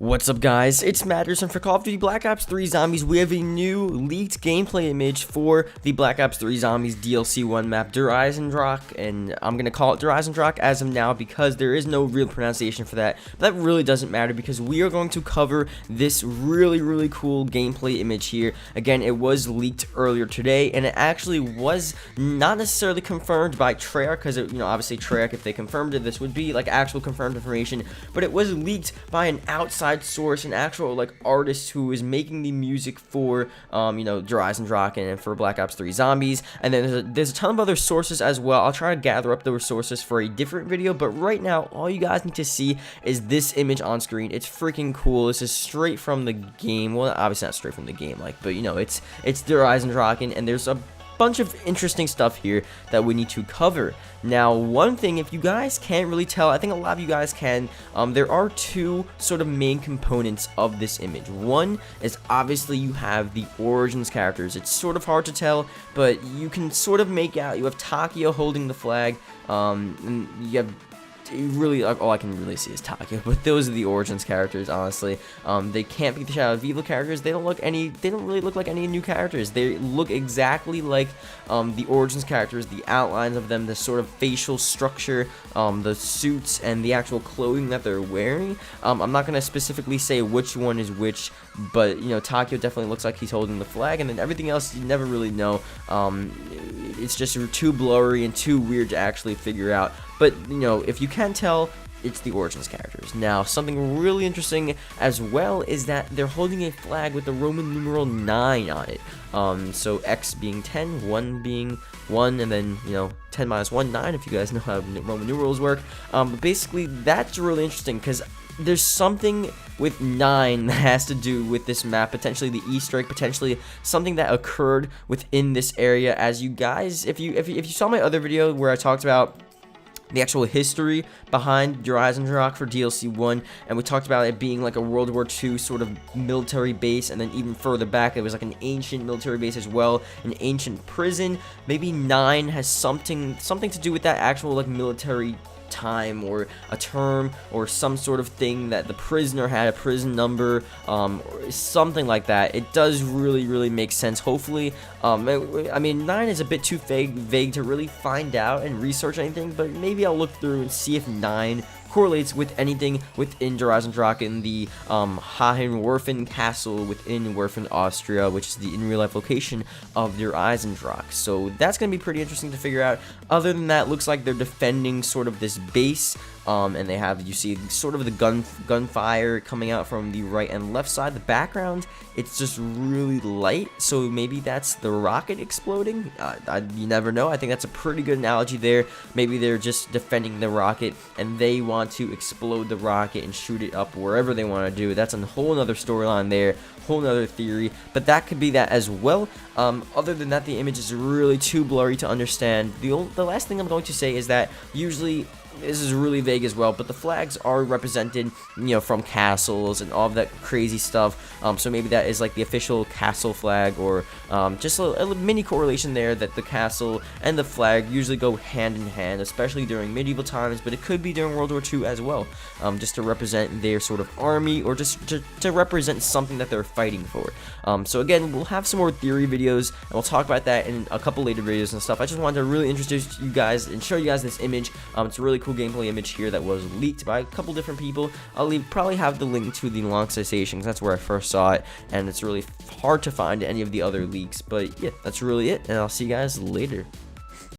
What's up, guys? It's Matterz, and for Call of Duty Black Ops 3 Zombies, we have a new leaked gameplay image for the Black Ops 3 Zombies DLC 1 map, EISENDRACHE, and I'm going to call it EISENDRACHE as of now because there is no real pronunciation for that. But that really doesn't matter because we are going to cover this really cool gameplay image here. Again, it was leaked earlier today, and it actually was not necessarily confirmed by Treyarch, because, obviously Treyarch, if they confirmed it, this would be like actual confirmed information, but it was leaked by an outside source, an actual artist who is making the music for EISENDRACHE and for Black Ops 3 Zombies. And then there's a ton of other sources as well. I'll try to gather up those sources for a different video, but right now all you guys need to see is this image on screen. It's freaking cool. This is straight from the game. Well, obviously not straight from the game, but it's EISENDRACHE, and there's a bunch of interesting stuff here that we need to cover. Now, one thing, if you guys can't really tell, I think a lot of you guys can, there are two sort of main components of this image. One is obviously you have the Origins characters. It's sort of hard to tell, but you can sort of make out, you have Takeo holding the flag, and you have really, all I can really see is Takeo, but those are the Origins characters. Honestly, they can't be the Shadow of Evil characters. They don't really look like any new characters. They look exactly like the Origins characters, the outlines of them, the sort of facial structure, the suits, and the actual clothing that they're wearing. I'm not gonna specifically say which one is which, but Takeo definitely looks like he's holding the flag, and then everything else you never really know. It's just too blurry and too weird to actually figure out. But, if you can tell, it's the Origins characters. Now, something really interesting as well is that they're holding a flag with the Roman numeral 9 on it. So X being 10, 1 being 1, and then, 10 minus 1, 9, if you guys know how Roman numerals work. But basically, that's really interesting because there's something with 9 that has to do with this map, potentially the Easter egg, potentially something that occurred within this area. As you guys, if you saw my other video where I talked about the actual history behind EISENDRACHE for DLC 1, and we talked about it being like a World War II sort of military base, and then even further back it was like an ancient military base as well, an ancient prison. Maybe 9 has something to do with that actual military time or a term or some sort of thing that the prisoner had, a prison number, or something like that. It does really make sense. Hopefully, I mean, 9 is a bit too vague to really find out and research anything, but maybe I'll look through and see if 9 correlates with anything within EISENDRACHE in the Hohenwerfen castle within Werfen, Austria, which is the in real life location of EISENDRACHE. So that's going to be pretty interesting to figure out. Other than that, looks like they're defending sort of this base, and they have, you see sort of the gunfire coming out from the right and left side. The background, it's just really light, so maybe that's the rocket exploding. You never know. I think that's a pretty good analogy there. Maybe they're just defending the rocket and they want to explode the rocket and shoot it up wherever they want to do. That's a whole nother storyline there, whole nother theory, but that could be that as well. Other than that, the image is really too blurry to understand. The last thing I'm going to say is that usually this is really vague as well, but the flags are represented, from castles and all of that crazy stuff. So maybe that is like the official castle flag, or just a mini correlation there that the castle and the flag usually go hand in hand, especially during medieval times, but it could be during World War II as well, just to represent their sort of army, or just to represent something that they're fighting for. So again, we'll have some more theory videos, and we'll talk about that in a couple later videos and stuff. I just wanted to really introduce you guys and show you guys this image. It's a really cool gameplay image here that was leaked by a couple different people. I'll probably have the link to the long cessation, because that's where I first saw it, and it's really hard to find any of the other leaks. But yeah, that's really it, and I'll see you guys later.